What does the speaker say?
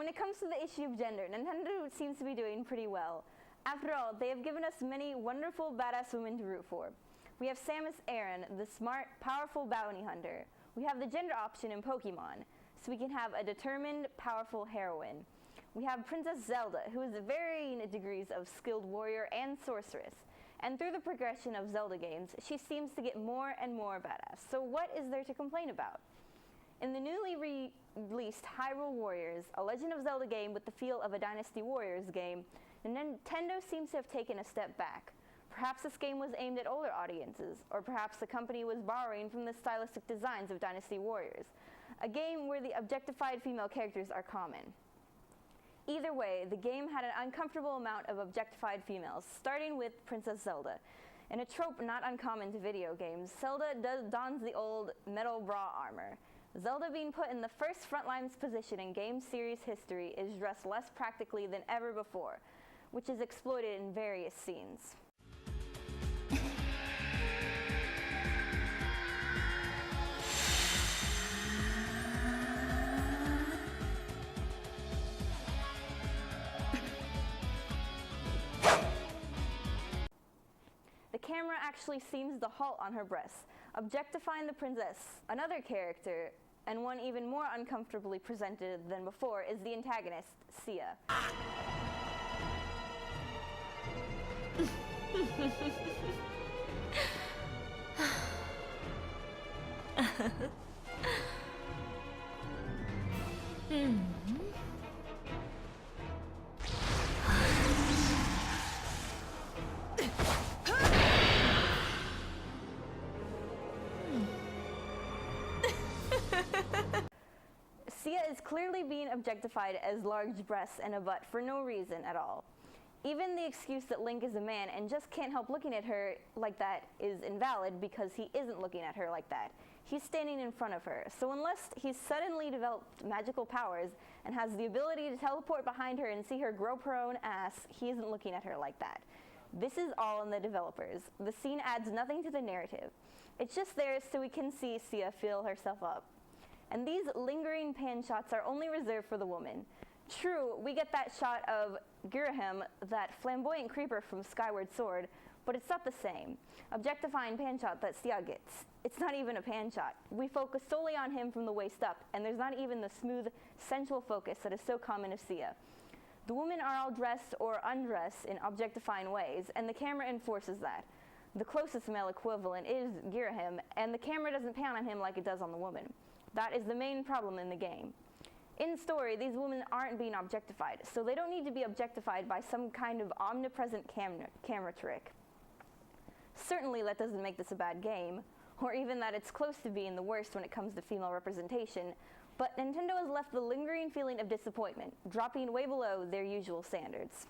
when it comes to the issue of gender, Nintendo seems to be doing pretty well. After all, they have given us many wonderful, badass women to root for. We have Samus Aran, the smart, powerful bounty hunter. We have the gender option in Pokemon, so we can have a determined, powerful heroine. We have Princess Zelda, who is varying degrees of skilled warrior and sorceress. And through the progression of Zelda games, she seems to get more and more badass. So what is there to complain about? In the newly released Hyrule Warriors, a Legend of Zelda game with the feel of a Dynasty Warriors game, Nintendo seems to have taken a step back. Perhaps this game was aimed at older audiences, or perhaps the company was borrowing from the stylistic designs of Dynasty Warriors, a game where the objectified female characters are common. Either way, the game had an uncomfortable amount of objectified females, starting with Princess Zelda. In a trope not uncommon to video games, Zelda dons the old metal bra armor. Zelda being put in the first frontlines position in game series history is dressed less practically than ever before, which is exploited in various scenes. The camera actually seems to halt on her breasts, objectifying the princess. Another character, and one even more uncomfortably presented than before, is the antagonist, Sia. Sia is clearly being objectified as large breasts and a butt for no reason at all. Even the excuse that Link is a man and just can't help looking at her like that is invalid because he isn't looking at her like that. He's standing in front of her. So unless he's suddenly developed magical powers and has the ability to teleport behind her and see her grope her own ass, he isn't looking at her like that. This is all in the developers. The scene adds nothing to the narrative. It's just there so we can see Sia feel herself up. And these lingering pan shots are only reserved for the woman. True, we get that shot of Girahim, that flamboyant creeper from Skyward Sword, but it's not the same. Objectifying pan shot that Sia gets. It's not even a pan shot. We focus solely on him from the waist up, and there's not even the smooth, sensual focus that is so common of Sia. The women are all dressed or undressed in objectifying ways, and the camera enforces that. The closest male equivalent is Girahim, and the camera doesn't pan on him like it does on the woman. That is the main problem in the game. In story, these women aren't being objectified, so they don't need to be objectified by some kind of omnipresent camera trick. Certainly that doesn't make this a bad game, or even that it's close to being the worst when it comes to female representation, but Nintendo has left the lingering feeling of disappointment, dropping way below their usual standards.